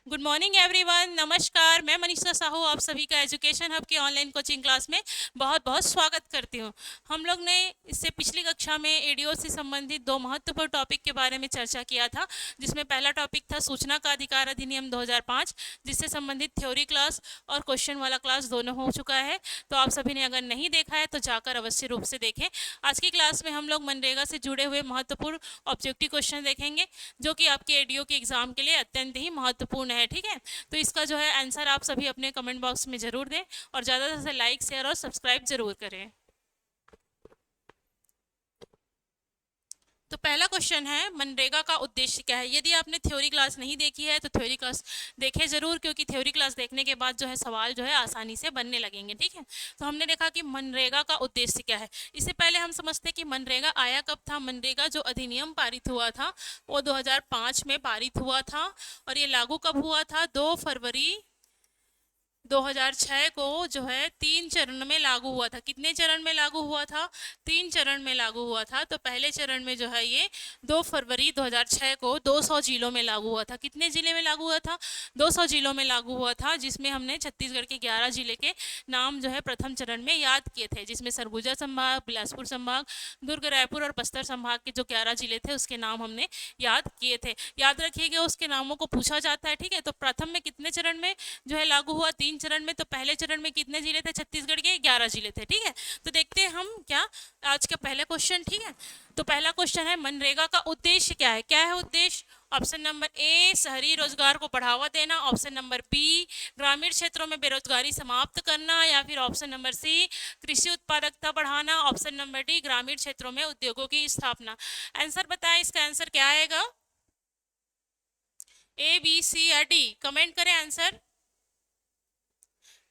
Good morning everyone. नमस्कार, मैं मनीषा साहू आप सभी का एजुकेशन हब की ऑनलाइन कोचिंग क्लास में बहुत बहुत स्वागत करती हूँ। हम लोग ने इससे पिछली कक्षा में एडीओ से संबंधित दो महत्वपूर्ण टॉपिक के बारे में चर्चा किया था, जिसमें पहला टॉपिक था सूचना का अधिकार अधिनियम 2005, जिससे संबंधित थ्योरी क्लास और क्वेश्चन वाला क्लास दोनों हो चुका है। तो आप सभी ने अगर नहीं देखा है तो जाकर अवश्य रूप से देखें। आज की क्लास में हम लोग मनरेगा से जुड़े हुए महत्वपूर्ण ऑब्जेक्टिव क्वेश्चन देखेंगे, जो कि आपके एडीओ के एग्जाम के लिए अत्यंत ही महत्वपूर्ण है। ठीक है, तो इसका जो है आंसर आप सभी अपने कमेंट बॉक्स में जरूर दें और ज़्यादा से ज़्यादा लाइक शेयर और सब्सक्राइब जरूर करें। तो पहला क्वेश्चन है, मनरेगा का उद्देश्य क्या है। यदि आपने थ्योरी क्लास नहीं देखी है तो थ्योरी क्लास देखें जरूर, क्योंकि थ्योरी क्लास देखने के बाद जो है सवाल जो है आसानी से बनने लगेंगे। ठीक है, तो हमने देखा कि मनरेगा का उद्देश्य क्या है। इससे पहले हम समझते हैं कि मनरेगा आया कब था। मनरेगा जो अधिनियम पारित हुआ था वो 2005 में पारित हुआ था, और ये लागू कब हुआ था? 2 फरवरी 2006 को जो है 3 चरण में लागू हुआ था। कितने चरण में लागू हुआ था? 3 चरण में लागू हुआ था। तो पहले चरण में जो है ये 2 फरवरी 2006 को 200 जिलों में लागू हुआ था। कितने जिले में लागू हुआ था? 200 जिलों में लागू हुआ था, जिसमें हमने छत्तीसगढ़ के 11 जिले के नाम जो है प्रथम चरण में याद किए थे, जिसमें सरगुजा संभाग, बिलासपुर संभाग, दुर्ग, रायपुर और बस्तर संभाग के जो 11 जिले थे उसके नाम हमने याद किए थे। याद रखिएगा, उसके नामों को पूछा जाता है। ठीक है, तो प्रथम में कितने चरण में जो है लागू हुआ? 3 चरण में। तो पहले चरण में कितने जिले थे? छत्तीसगढ़ के 11 जिले थे। ठीक है, तो देखते हैं हम क्या आज का पहला क्वेश्चन। ठीक है, तो पहला क्वेश्चन है, मनरेगा का उद्देश्य क्या है? क्या है उद्देश्य? ऑप्शन नंबर ए, शहरी रोजगार को बढ़ावा देना। ऑप्शन नंबर बी, ग्रामीण क्षेत्रों में बेरोजगारी समाप्त करना। या फिर ऑप्शन नंबर सी, कृषि उत्पादकता बढ़ाना। ऑप्शन नंबर डी, ग्रामीण क्षेत्रों में उद्योगों की स्थापना। आंसर बताएं, इसका आंसर क्या आएगा? ए, बी, सी या डी? कमेंट करें आंसर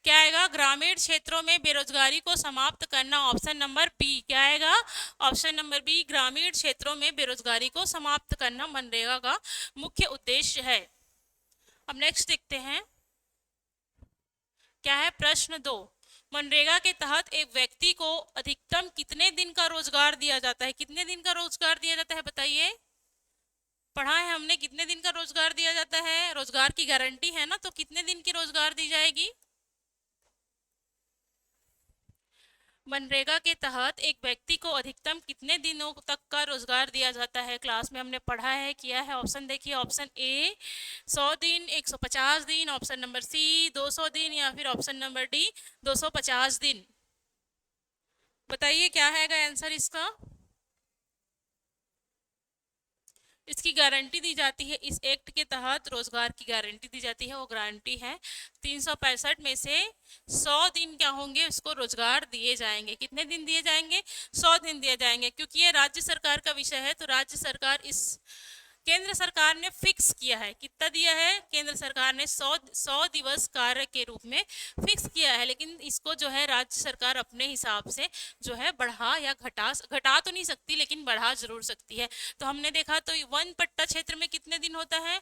क्या आएगा। ग्रामीण क्षेत्रों में बेरोजगारी को समाप्त करना, ऑप्शन नंबर बी। क्या आएगा? ऑप्शन नंबर बी, ग्रामीण क्षेत्रों में बेरोजगारी को समाप्त करना मनरेगा का मुख्य उद्देश्य है। अब नेक्स्ट देखते हैं क्या है। प्रश्न 2, मनरेगा के तहत एक व्यक्ति को अधिकतम कितने दिन का रोजगार दिया जाता है? कितने दिन का रोजगार दिया जाता है बताइए। पढ़ा है हमने, कितने दिन का रोजगार दिया जाता है? रोजगार की गारंटी है ना, तो कितने दिन की रोजगार दी जाएगी? मनरेगा के तहत एक व्यक्ति को अधिकतम कितने दिनों तक का रोजगार दिया जाता है? क्लास में हमने पढ़ा है, किया है। ऑप्शन देखिए, ऑप्शन ए 100 दिन, 150 दिन, ऑप्शन नंबर सी 200 दिन, या फिर ऑप्शन नंबर डी 250 दिन। बताइए क्या है आंसर इसका। इसकी गारंटी दी जाती है, इस एक्ट के तहत रोजगार की गारंटी दी जाती है। वो गारंटी है 365 में से 100 दिन क्या होंगे, उसको रोजगार दिए जाएंगे। कितने दिन दिए जाएंगे? 100 दिन दिए जाएंगे। क्योंकि ये राज्य सरकार का विषय है, तो राज्य सरकार इस केंद्र सरकार ने फिक्स किया है। कितना दिया है? केंद्र सरकार ने 100 दिवस कार्य के रूप में फिक्स किया है, लेकिन इसको जो है राज्य सरकार अपने हिसाब से जो है बढ़ा या घटा तो नहीं सकती, लेकिन बढ़ा जरूर सकती है। तो हमने देखा, तो वन पट्टा क्षेत्र में कितने दिन होता है?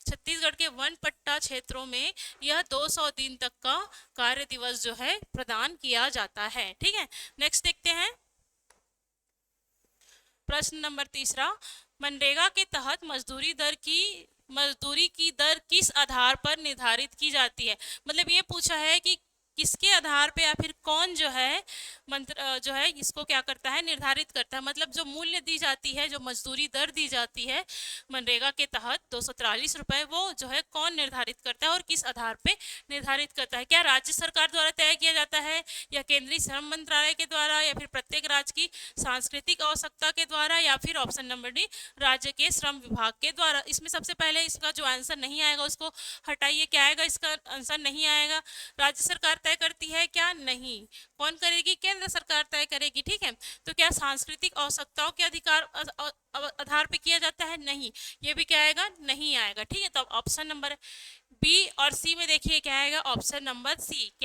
छत्तीसगढ़ के वन पट्टा क्षेत्रों में यह 200 दिन तक का कार्य दिवस जो है प्रदान किया जाता है। ठीक है, नेक्स्ट देखते हैं प्रश्न नंबर 3, मनरेगा के तहत मजदूरी की दर किस आधार पर निर्धारित की जाती है? मतलब ये पूछा है कि किसके आधार पे या फिर कौन जो है जो है इसको क्या करता है, निर्धारित करता है। मतलब जो मूल्य दी जाती है, जो मजदूरी दर दी जाती है मनरेगा के तहत 243 रुपए, वो जो है कौन निर्धारित करता है और किस आधार पे निर्धारित करता है? क्या राज्य सरकार द्वारा तय किया जाता है, या केंद्रीय श्रम मंत्रालय के द्वारा, या फिर प्रत्येक राज्य की सांस्कृतिक आवश्यकता के द्वारा, या फिर ऑप्शन नंबर डी राज्य के श्रम विभाग के द्वारा? इसमें सबसे पहले इसका जो आंसर नहीं आएगा उसको हटाइए। क्या आएगा? इसका आंसर नहीं आएगा। राज्य सरकार तय करती है क्या? नहीं। कौन करेगी? केंद्र सरकार तय करेगी। ठीक है, तो क्या सांस्कृतिक आवश्यकताओं के अधिकार आधार पे किया जाता है? नहीं। ये भी क्या आएगा? नहीं आएगा। ठीक है, तो ऑप्शन नंबर बी और सी में देखिए क्या आएगा। Option number c,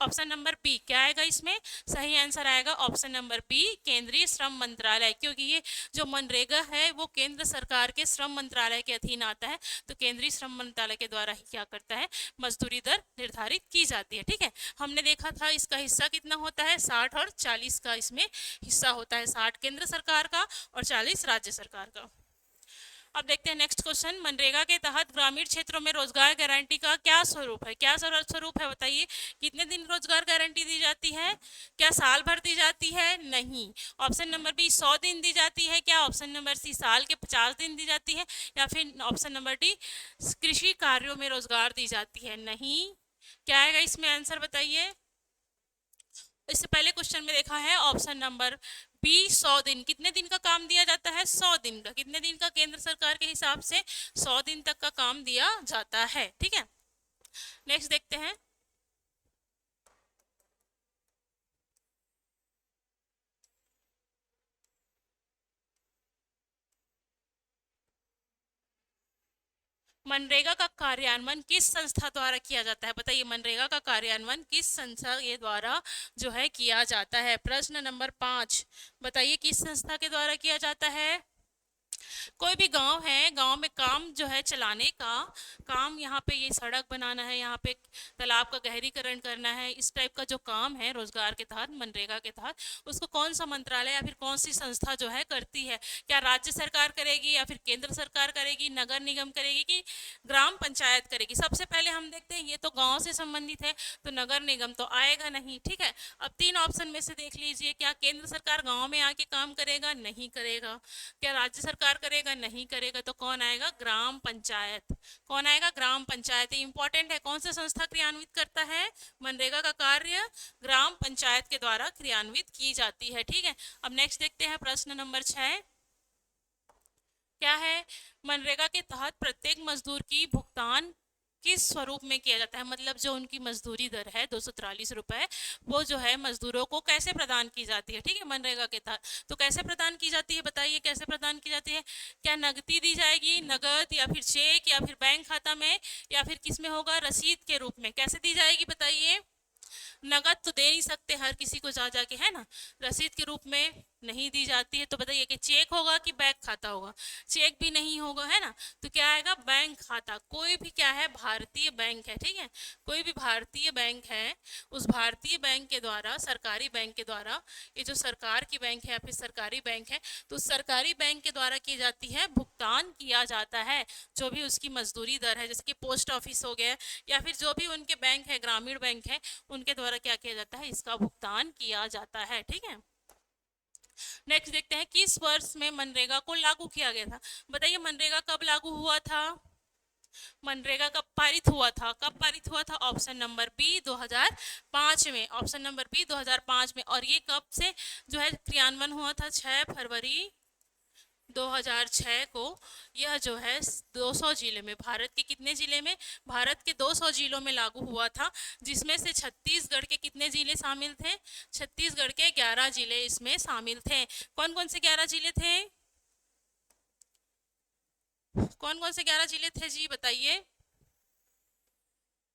option number b क्या आएगा? इसमें सही आंसर आएगा ऑप्शन नंबर बी, केंद्रीय श्रम मंत्रालय। क्योंकि ये जो मनरेगा है वो केंद्र सरकार के श्रम मंत्रालय के अधीन आता है, तो केंद्रीय श्रम मंत्रालय के द्वारा ही क्या करता है, मजदूरी दर निर्धारित की जाती है। ठीक है, हमने देखा था इसका हिस्सा कितना होता है, 60 और 40 का इसमें हिस्सा होता है। 60 केंद्र सरकार का और 40 राज्य सरकार का। अब देखते हैं नेक्स्ट क्वेश्चन। मनरेगा के तहत ग्रामीण क्षेत्रों में रोजगार गारंटी का क्या स्वरूप है? क्या स्वरूप है बताइए। कितने दिन रोजगार गारंटी दी जाती है? क्या साल भर दी जाती है? नहीं। ऑप्शन नंबर बी 100 दिन दी जाती है क्या? ऑप्शन नंबर सी साल के 50 दिन दी जाती है? या फिर ऑप्शन नंबर डी कृषि कार्यों में रोजगार दी जाती है? नहीं। क्या आएगा इसमें आंसर बताइए। इससे पहले क्वेश्चन में देखा है ऑप्शन नंबर बी 100 दिन। कितने दिन का काम दिया जाता है? 100 दिन का। कितने दिन का? केंद्र सरकार के हिसाब से 100 दिन तक का काम दिया जाता है। ठीक है, नेक्स्ट देखते हैं। मनरेगा का कार्यान्वयन किस संस्था द्वारा किया जाता है? बताइए, मनरेगा का कार्यान्वयन किस संस्था के द्वारा जो है किया जाता है? प्रश्न नंबर 5, बताइए किस संस्था के द्वारा किया जाता है? कोई भी गांव है, गांव में काम जो है चलाने का काम, यहाँ पे ये सड़क बनाना है, यहाँ पे तालाब का गहरीकरण करना है, इस टाइप का जो काम है रोजगार के तहत, मनरेगा के तहत, उसको कौन सा मंत्रालय या फिर कौन सी संस्था जो है करती है? क्या राज्य सरकार करेगी या फिर केंद्र सरकार करेगी, नगर निगम करेगी कि ग्राम पंचायत करेगी? सबसे पहले हम देखते हैं, ये तो गाँव से संबंधित है तो नगर निगम तो आएगा नहीं। ठीक है, अब 3 ऑप्शन में से देख लीजिए। क्या केंद्र सरकार गाँव में आके काम करेगा? नहीं करेगा। क्या राज्य सरकार करेगा? नहीं करेगा। तो कौन आएगा? ग्राम पंचायत। कौन आएगा? ग्राम पंचायत। इंपॉर्टेंट है, कौन सा संस्था क्रियान्वित करता है मनरेगा का कार्य? ग्राम पंचायत के द्वारा क्रियान्वित की जाती है। ठीक है, अब नेक्स्ट देखते हैं प्रश्न नंबर 6। क्या है? मनरेगा के तहत प्रत्येक मजदूर की भुगतान किस स्वरूप में किया जाता है? मतलब जो उनकी मजदूरी दर है 243 रुपए, वो जो है मजदूरों को कैसे प्रदान की जाती है? ठीक है, मनरेगा के तहत तो कैसे प्रदान की जाती है? बताइए कैसे प्रदान की जाती है। क्या नगदी दी जाएगी, नगद, या फिर चेक, या फिर बैंक खाता में, या फिर किस में होगा? रसीद के रूप में। कैसे दी जाएगी बताइए। नगद तो दे नहीं सकते हर किसी को जा जाके, है ना। रसीद के रूप में नहीं दी जाती है, तो बताइए कि चेक होगा कि बैंक खाता होगा? चेक भी नहीं होगा, है ना। तो क्या आएगा? बैंक खाता। कोई भी क्या है? भारतीय बैंक है। ठीक है, कोई भी भारतीय बैंक है, उस भारतीय बैंक के द्वारा, सरकारी बैंक के द्वारा, ये जो सरकार की बैंक है या फिर सरकारी बैंक है, तो सरकारी बैंक के द्वारा की जाती है, भुगतान किया जाता है जो भी उसकी मजदूरी दर है। जैसे कि पोस्ट ऑफिस हो गया, या फिर जो भी उनके बैंक है, ग्रामीण बैंक है, उनके द्वारा क्या किया जाता है? इसका भुगतान किया जाता है। ठीक है, नेक्स्ट देखते हैं किस वर्ष में मनरेगा को लागू किया गया था? बताइए मनरेगा कब लागू हुआ था? मनरेगा कब पारित हुआ था? कब पारित हुआ था? ऑप्शन नंबर बी 2005 में। ऑप्शन नंबर बी 2005 में। और ये कब से जो है क्रियान्वयन हुआ था? 6 फरवरी 2006 को। यह जो है 200 जिले में, भारत के कितने जिले में? भारत के 200 जिलों में लागू हुआ था, जिसमें से छत्तीसगढ़ के कितने जिले शामिल थे? छत्तीसगढ़ के 11 जिले इसमें शामिल थे। कौन कौन से 11 जिले थे? कौन कौन से 11 जिले थे जी बताइए,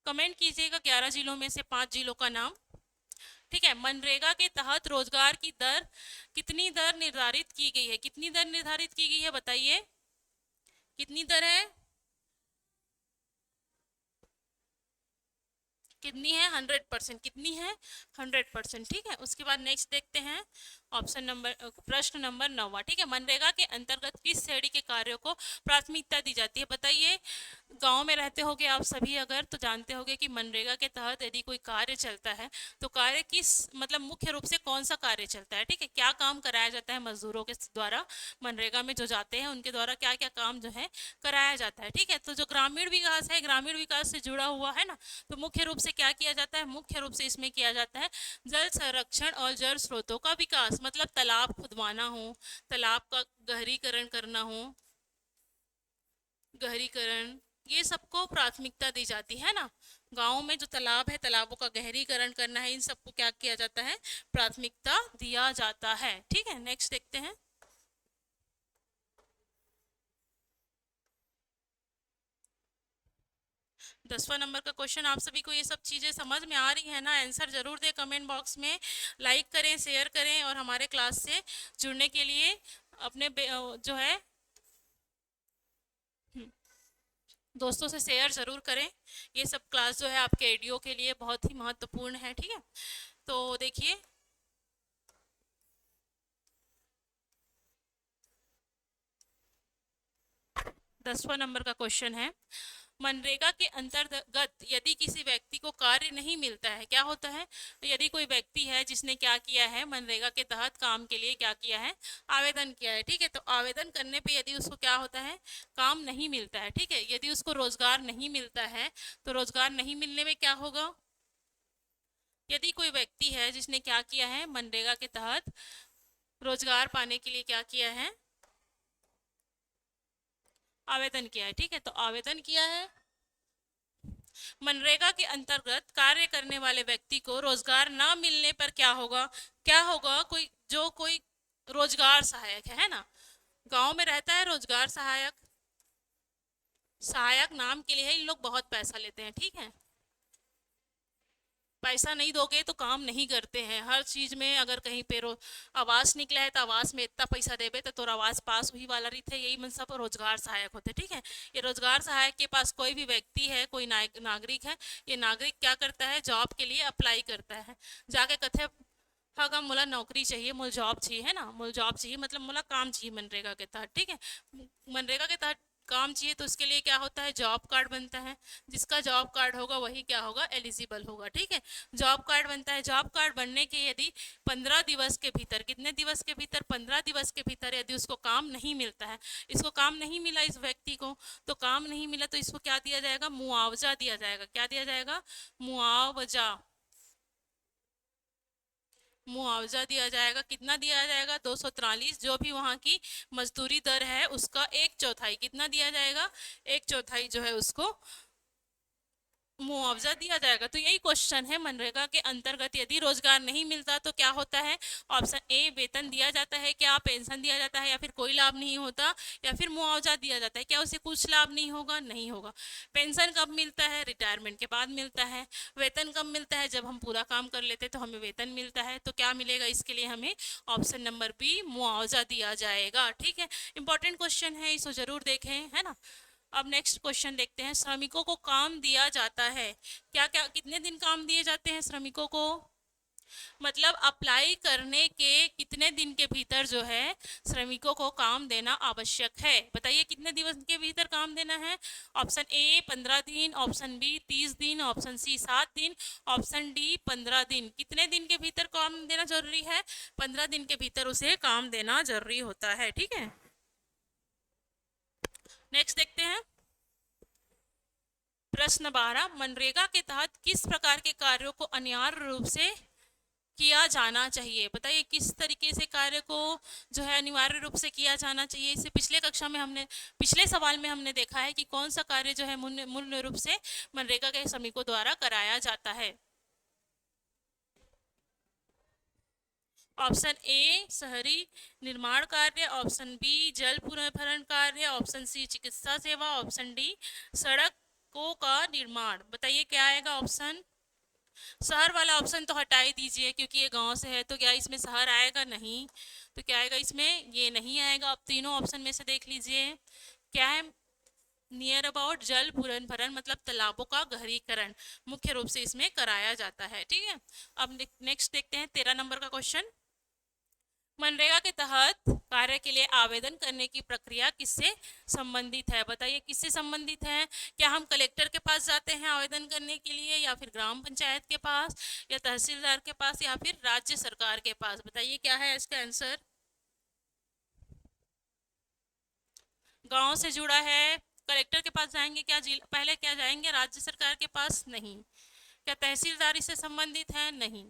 कमेंट कीजिएगा। 11 जिलों में से 5 जिलों का नाम। ठीक है, मनरेगा के तहत रोजगार की दर, कितनी दर निर्धारित की गई है? कितनी दर निर्धारित की गई है बताइए, कितनी दर है? कितनी है? 100%। कितनी है? 100%। ठीक है, उसके बाद नेक्स्ट देखते हैं ऑप्शन नंबर, प्रश्न नंबर 9। ठीक है, मनरेगा के अंतर्गत किस श्रेणी के कार्यों को प्राथमिकता दी जाती है? बताइए, गांव में रहते होगे आप सभी अगर, तो जानते होगे कि मनरेगा के तहत यदि कोई कार्य चलता है तो कार्य किस, मतलब मुख्य रूप से कौन सा कार्य चलता है? ठीक है, क्या काम कराया जाता है मजदूरों के द्वारा? मनरेगा में जो जाते हैं उनके द्वारा क्या क्या काम जो है कराया जाता है? ठीक है, तो जो ग्रामीण विकास है, ग्रामीण विकास से जुड़ा हुआ है ना, तो मुख्य रूप से क्या किया जाता है? मुख्य रूप से इसमें किया जाता है जल संरक्षण और जल स्रोतों का विकास। मतलब तालाब खुदवाना हो, तालाब का गहरीकरण करना हो, गहरीकरण, ये सबको प्राथमिकता दी जाती है ना। गांव में जो तालाब है, तालाबों का गहरीकरण करना है, इन सबको क्या किया जाता है? प्राथमिकता दिया जाता है। ठीक है, नेक्स्ट देखते हैं। 10वां नंबर का क्वेश्चन, आप सभी को ये सब चीज़ें समझ में आ रही है ना? आंसर जरूर दें कमेंट बॉक्स में, लाइक करें, शेयर करें, और हमारे क्लास से जुड़ने के लिए अपने जो है दोस्तों से शेयर जरूर करें। ये सब क्लास जो है आपके एडीओ के लिए बहुत ही महत्वपूर्ण है। ठीक है, तो देखिए, 10वां नंबर का क्वेश्चन है, मनरेगा के अंतर्गत यदि किसी व्यक्ति को कार्य नहीं मिलता है, क्या होता है? तो यदि कोई व्यक्ति है जिसने क्या किया है, मनरेगा के तहत काम के लिए क्या किया है, आवेदन किया है, ठीक है, तो आवेदन करने पे यदि उसको क्या होता है, काम नहीं मिलता है, ठीक है, यदि उसको रोजगार नहीं मिलता है तो रोजगार नहीं मिलने में क्या होगा, यदि कोई व्यक्ति है जिसने क्या किया है, मनरेगा के तहत रोजगार पाने के लिए क्या किया है, आवेदन किया है, ठीक है, तो आवेदन किया है, मनरेगा के अंतर्गत कार्य करने वाले व्यक्ति को रोजगार ना मिलने पर क्या होगा, क्या होगा, कोई रोजगार सहायक है ना, गांव में रहता है रोजगार सहायक, सहायक नाम के लिए है, इन लोग बहुत पैसा लेते हैं, ठीक है, पैसा नहीं दोगे तो काम नहीं करते हैं, हर चीज में अगर कहीं पे आवास निकला है तो आवास में इतना पैसा देवे तो तोर आवास पास हुई वाला रही थे, यही मन सब रोजगार सहायक होते, ठीक है, ये रोजगार सहायक के पास कोई भी व्यक्ति है, कोई नागरिक है, ये नागरिक क्या करता है, जॉब के लिए अप्लाई करता है, जाके कथे हाँ मोला नौकरी चाहिए, मुझे जॉब चाहिए, है ना, मुझे जॉब चाहिए मतलब मोला काम चाहिए मनरेगा के तहत, ठीक है, मनरेगा के तहत काम चाहिए तो उसके लिए क्या होता है, जॉब कार्ड बनता है, जिसका जॉब कार्ड होगा वही क्या होगा, एलिजिबल होगा, ठीक है, जॉब कार्ड बनता है, जॉब कार्ड बनने के यदि 15 दिवस के भीतर, कितने दिवस के भीतर, 15 दिवस के भीतर यदि उसको काम नहीं मिलता है, इसको काम नहीं मिला इस व्यक्ति को, तो काम नहीं मिला तो इसको क्या दिया जाएगा, मुआवजा दिया जाएगा, क्या दिया जाएगा, मुआवजा, मुआवजा दिया जाएगा, कितना दिया जाएगा, 243, जो भी वहाँ की मजदूरी दर है उसका 1/4, कितना दिया जाएगा, 1/4 जो है उसको मुआवजा दिया जाएगा। तो यही क्वेश्चन है, मनरेगा के अंतर्गत यदि रोजगार नहीं मिलता तो क्या होता है, ऑप्शन ए वेतन दिया जाता है, क्या पेंशन दिया जाता है, या फिर कोई लाभ नहीं होता, या फिर मुआवजा दिया जाता है, क्या उसे कुछ लाभ नहीं होगा, नहीं होगा। पेंशन कब मिलता है, रिटायरमेंट के बाद मिलता है। वेतन कब मिलता है, जब हम पूरा काम कर लेते तो हमें वेतन मिलता है। तो क्या मिलेगा, इसके लिए हमें ऑप्शन नंबर बी मुआवजा दिया जाएगा, ठीक है। इंपॉर्टेंट क्वेश्चन है, इसको जरूर देखें, है ना। अब नेक्स्ट क्वेश्चन देखते हैं, श्रमिकों को काम दिया जाता है, क्या क्या कितने दिन काम दिए जाते हैं श्रमिकों को, मतलब अप्लाई करने के कितने दिन के भीतर जो है श्रमिकों को काम देना आवश्यक है, बताइए कितने दिवस के भीतर काम देना है। ऑप्शन ए 15 दिन, ऑप्शन बी 30 दिन, ऑप्शन सी 7 दिन, ऑप्शन डी 15 दिन, कितने दिन के भीतर काम देना जरूरी है, 15 दिन के भीतर उसे काम देना जरूरी होता है, ठीक है। नेक्स्ट देखते हैं, प्रश्न 12, मनरेगा के तहत किस प्रकार के कार्यों को अनिवार्य रूप से किया जाना चाहिए, बताइए किस तरीके से कार्य को जो है अनिवार्य रूप से किया जाना चाहिए। इससे पिछले कक्षा में हमने, पिछले सवाल में हमने देखा है कि कौन सा कार्य जो है मूल रूप से मनरेगा के श्रमिकों द्वारा कराया जाता है। ऑप्शन ए शहरी निर्माण कार्य, ऑप्शन बी जल पुनर्भरण कार्य, ऑप्शन सी चिकित्सा सेवा, ऑप्शन डी सड़कों का निर्माण, बताइए क्या आएगा ऑप्शन। शहर वाला ऑप्शन तो हटा ही दीजिए क्योंकि ये गांव से है, तो क्या इसमें शहर आएगा, नहीं, तो क्या आएगा इसमें, ये नहीं आएगा। अब तीनों ऑप्शन में से देख लीजिए क्या है, नियर अबाउट जल पुनर्भरण मतलब तालाबों का गहरीकरण मुख्य रूप से इसमें कराया जाता है, ठीक है। अब नेक्स्ट देखते हैं 13 नंबर का क्वेश्चन, मनरेगा के तहत कार्य के लिए आवेदन करने की प्रक्रिया किससे संबंधित है, बताइए किससे संबंधित है। क्या हम कलेक्टर के पास जाते हैं आवेदन करने के लिए, या फिर ग्राम पंचायत के पास, या तहसीलदार के पास, या फिर राज्य सरकार के पास, बताइए क्या है इसका आंसर। गांव से जुड़ा है, कलेक्टर के पास जाएंगे क्या, पहले क्या जाएंगे राज्य सरकार के पास, नहीं। क्या तहसीलदारी से संबंधित है, नहीं।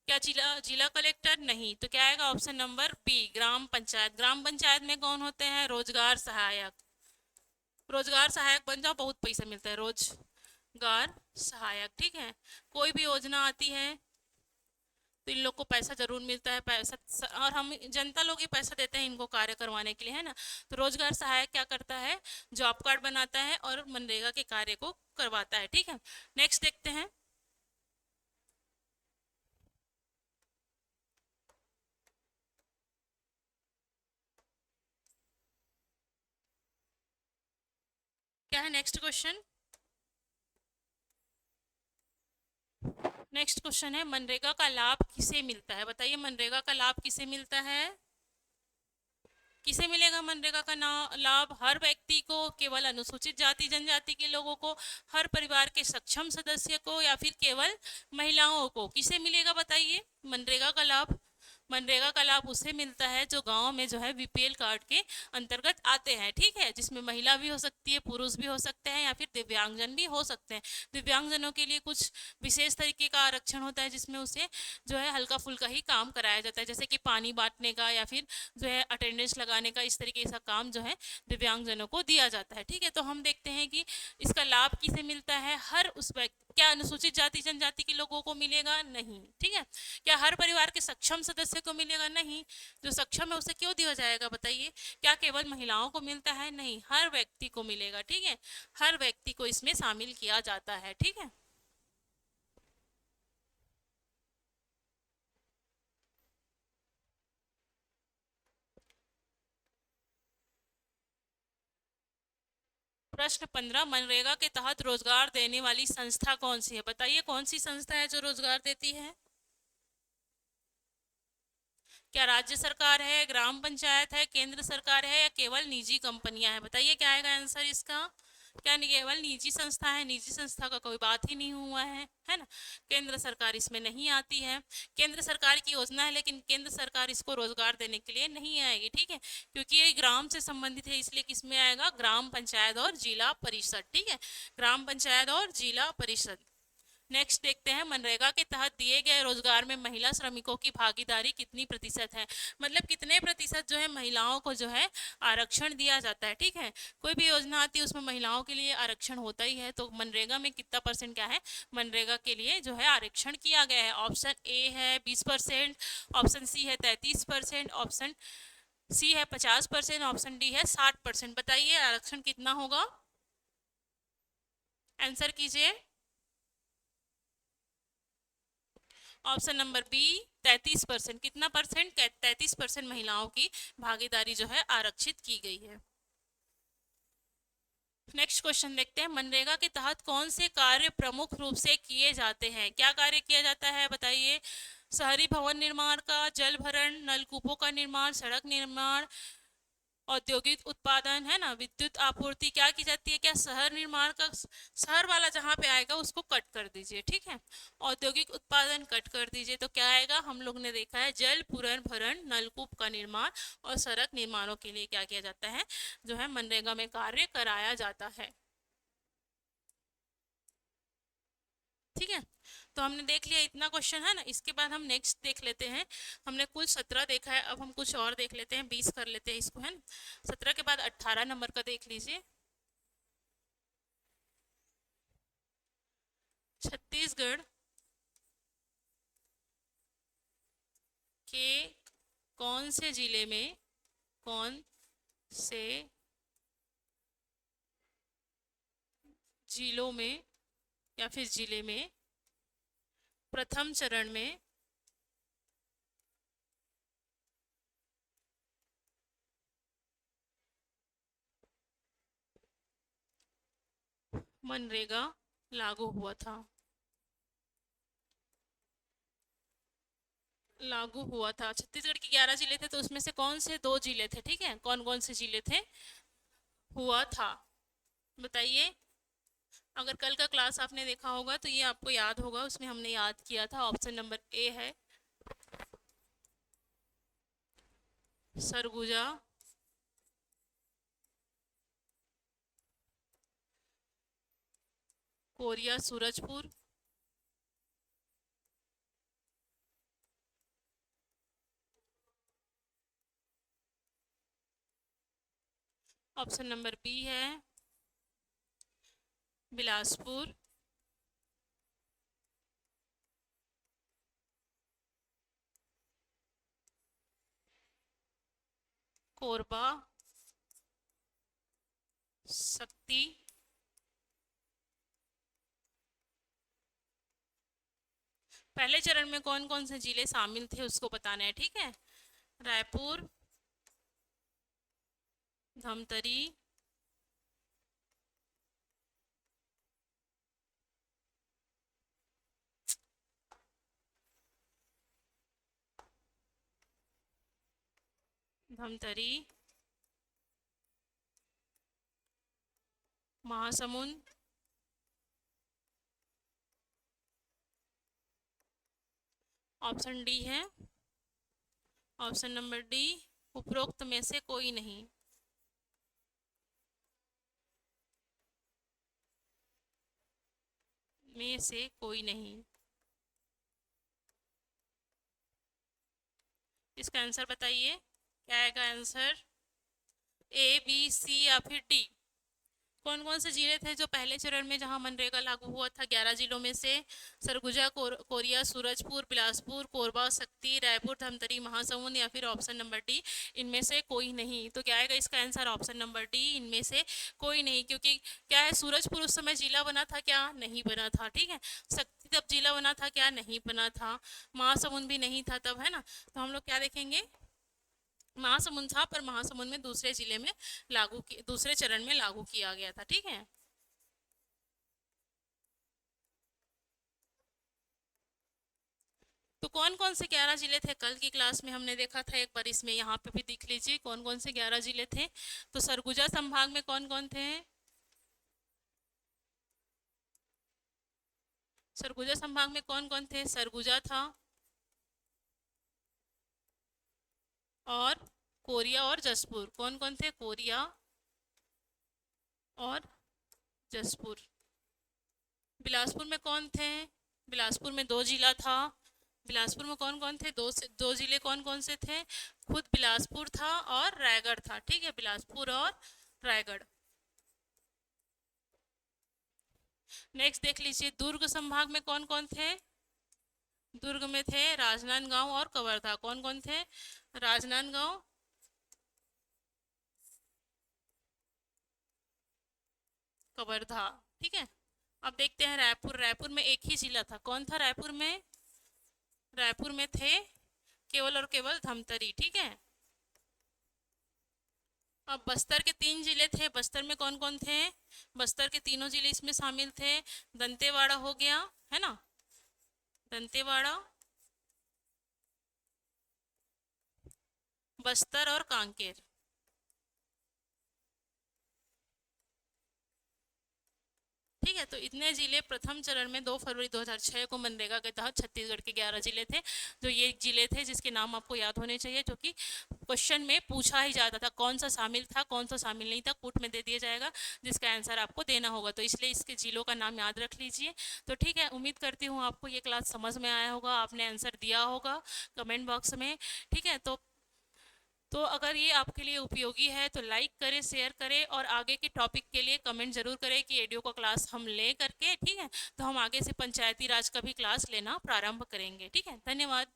क्या जिला जिला कलेक्टर, नहीं, तो क्या आएगा ऑप्शन नंबर बी ग्राम पंचायत। ग्राम पंचायत में कौन होते हैं, रोजगार सहायक, रोजगार सहायक बन जाओ, बहुत पैसा मिलता है, रोजगार सहायक, ठीक है। कोई भी योजना आती है तो इन लोग को पैसा जरूर मिलता है, पैसा, और हम जनता लोग ही पैसा देते हैं इनको कार्य करवाने के लिए, है ना। तो रोजगार सहायक क्या करता है, जॉब कार्ड बनाता है और मनरेगा के कार्य को करवाता है, ठीक है। नेक्स्ट देखते हैं, क्या है नेक्स्ट क्वेश्चन। नेक्स्ट क्वेश्चन है, मनरेगा का लाभ किसे मिलता है, बताइए मनरेगा का लाभ किसे मिलता है। किसे मिलेगा मनरेगा का लाभ? हर व्यक्ति को, केवल अनुसूचित जाति जनजाति के लोगों को, हर परिवार के सक्षम सदस्य को, या फिर केवल महिलाओं को? किसे मिलेगा बताइए मनरेगा का लाभ? मनरेगा का लाभ उसे मिलता है जो गांव में जो है बीपीएल कार्ड के अंतर्गत आते हैं, ठीक है, जिसमें महिला भी हो सकती है, पुरुष भी हो सकते हैं, या फिर दिव्यांगजन भी हो सकते हैं। दिव्यांगजनों के लिए कुछ विशेष तरीके का आरक्षण होता है, जिसमें उसे जो है हल्का फुल्का ही काम कराया जाता है, जैसे कि पानी बांटने का या फिर जो है अटेंडेंस लगाने का, इस तरीके का काम जो है दिव्यांगजनों को दिया जाता है, ठीक है। तो हम देखते हैं कि इसका लाभ किसे मिलता है? हर उस व्यक्ति, क्या अनुसूचित जाति जनजाति के लोगों को मिलेगा? नहीं, ठीक है। क्या हर परिवार के सक्षम सदस्य को मिलेगा? नहीं। जो सक्षम है उसे क्यों दिया जाएगा बताइए? क्या केवल महिलाओं को मिलता है? नहीं, हर व्यक्ति को मिलेगा, ठीक है। हर व्यक्ति को इसमें शामिल किया जाता है, ठीक है। प्रश्न 15, मनरेगा के तहत रोजगार देने वाली संस्था कौन सी है? बताइए कौन सी संस्था है जो रोजगार देती है? क्या राज्य सरकार है, ग्राम पंचायत है, केंद्र सरकार है, या केवल निजी कंपनियां हैं? बताइए क्या आएगा आंसर इसका? क्या केवल निजी संस्था है? निजी संस्था का कोई बात ही नहीं हुआ है ना। केंद्र सरकार इसमें नहीं आती है। केंद्र सरकार की योजना है, लेकिन केंद्र सरकार इसको रोजगार देने के लिए नहीं आएगी, ठीक है, क्योंकि ये ग्राम से संबंधित है, इसलिए किसमें आएगा? ग्राम पंचायत और जिला परिषद, ठीक है, ग्राम पंचायत और जिला परिषद। नेक्स्ट देखते हैं, मनरेगा के तहत दिए गए रोजगार में महिला श्रमिकों की भागीदारी कितनी प्रतिशत है? मतलब कितने प्रतिशत जो है महिलाओं को जो है आरक्षण दिया जाता है, ठीक है। कोई भी योजना आती है उसमें महिलाओं के लिए आरक्षण होता ही है, तो मनरेगा में कितना परसेंट क्या है मनरेगा के लिए जो है आरक्षण किया गया है? ऑप्शन ए है 20%, ऑप्शन सी है 33%, ऑप्शन सी है 50%, ऑप्शन डी है 60%। बताइए आरक्षण कितना होगा? आंसर कीजिए। Option number b 33%। कितना परसेंट? 33% महिलाओं की भागीदारी जो है आरक्षित की गई है। नेक्स्ट क्वेश्चन देखते हैं, मनरेगा के तहत कौन से कार्य प्रमुख रूप से किए जाते हैं? क्या कार्य किया जाता है बताइए? शहरी भवन निर्माण का, जल भरण, नलकूपों का निर्माण, सड़क निर्माण, औद्योगिक उत्पादन, है ना, विद्युत आपूर्ति क्या की जाती है? क्या शहर निर्माण का? शहर वाला जहाँ पे आएगा उसको कट कर दीजिए, ठीक है। औद्योगिक उत्पादन कट कर दीजिए, तो क्या आएगा? हम लोग ने देखा है जल पूरण भरण, नलकूप का निर्माण और सड़क निर्माणों के लिए क्या किया जाता है जो है मनरेगा में कार्य कराया जाता है, ठीक है। तो हमने देख लिया इतना क्वेश्चन, है ना। इसके बाद हम नेक्स्ट देख लेते हैं। हमने कुल 17 देखा है, अब हम कुछ और देख लेते हैं, 20 कर लेते हैं इसको, है ना। 17 के बाद 18 नंबर का देख लीजिए। छत्तीसगढ़ के कौन से जिले में, कौन से जिलों में या फिर जिले में प्रथम चरण में मनरेगा लागू हुआ था? लागू हुआ था, छत्तीसगढ़ के 11 जिले थे, तो उसमें से कौन से 2 जिले थे, ठीक है, कौन कौन से जिले थे हुआ था? बताइए। अगर कल का क्लास आपने देखा होगा तो ये आपको याद होगा, उसमें हमने याद किया था। ऑप्शन नंबर ए है Surguja, Koriya Surajpur, option number b है बिलासपुर, कोरबा, शक्ति, पहले चरण में कौन कौन से जिले शामिल थे उसको बताना है, ठीक है। रायपुर, धमतरी, धमतरी, महासमुंद, ऑप्शन डी है, ऑप्शन नंबर डी, उपरोक्त में से कोई नहीं। में से कोई नहीं। इसका आंसर बताइए, क्या आएगा आंसर? ए, बी, सी या फिर डी? कौन कौन से जिले थे जो पहले चरण में जहां मनरेगा लागू हुआ था? 11 जिलों में से सरगुजा, कोरिया, सूरजपुर, बिलासपुर, कोरबा, शक्ति, रायपुर, धमतरी, महासमुंद या फिर ऑप्शन नंबर डी, इनमें से कोई नहीं। तो क्या आएगा इसका आंसर? ऑप्शन नंबर डी, इनमें से कोई नहीं। क्योंकि क्या है, सूरजपुर उस समय जिला बना था क्या? नहीं बना था। ठीक है, शक्ति तब जिला बना था क्या? नहीं बना था। महासमुंद भी नहीं था तब, है ना। तो हम लोग क्या देखेंगे, महासमुंद था पर महासमुंद में दूसरे जिले में दूसरे चरण में लागू किया गया था। ठीक है, तो कौन कौन से 11 जिले थे? कल की क्लास में हमने देखा था, एक बार इसमें यहाँ पे भी देख लीजिए कौन कौन से 11 जिले थे। तो सरगुजा संभाग में कौन कौन थे? सरगुजा संभाग में कौन कौन थे? सरगुजा था, और कोरिया और जसपुर। कौन कौन थे? कोरिया और जसपुर। बिलासपुर में कौन थे? बिलासपुर में 2 जिला था। बिलासपुर में कौन कौन थे? दो जिले कौन कौन से थे? खुद बिलासपुर था और रायगढ़ था। ठीक है, बिलासपुर और रायगढ़। नेक्स्ट देख लीजिए, दुर्ग संभाग में कौन कौन थे? दुर्ग में थे राजनांदगांव और कवर्धा। कौन कौन थे? राजनांदगांव, कवर्धा। ठीक है, अब देखते हैं रायपुर। रायपुर में एक ही जिला था। कौन था रायपुर में? रायपुर में थे केवल और केवल धमतरी। ठीक है, अब बस्तर के 3 जिले थे। बस्तर में कौन कौन थे? बस्तर के तीनों जिले इसमें शामिल थे। दंतेवाड़ा हो गया, है ना, दंतेवाड़ा, बस्तर और कांकेर। ठीक है, तो इतने जिले प्रथम चरण में 2 फरवरी 2006 को मनरेगा के तहत छत्तीसगढ़ के 11 जिले थे। जो ये जिले थे जिसके नाम आपको याद होने चाहिए, जो कि क्वेश्चन में पूछा ही जाता था, कौन सा शामिल था, कौन सा शामिल नहीं था, पुट में दे दिया जाएगा जिसका आंसर आपको देना होगा। तो इसलिए इसके जिलों का नाम याद रख लीजिए। तो ठीक है, उम्मीद करती हूँ आपको ये क्लास समझ में आया होगा, आपने आंसर दिया होगा कमेंट बॉक्स में। ठीक है, तो अगर ये आपके लिए उपयोगी है तो लाइक करें, शेयर करें, और आगे के टॉपिक के लिए कमेंट जरूर करें कि एडियो का क्लास हम ले करके, ठीक है, तो हम आगे से पंचायती राज का भी क्लास लेना प्रारंभ करेंगे। ठीक है, धन्यवाद।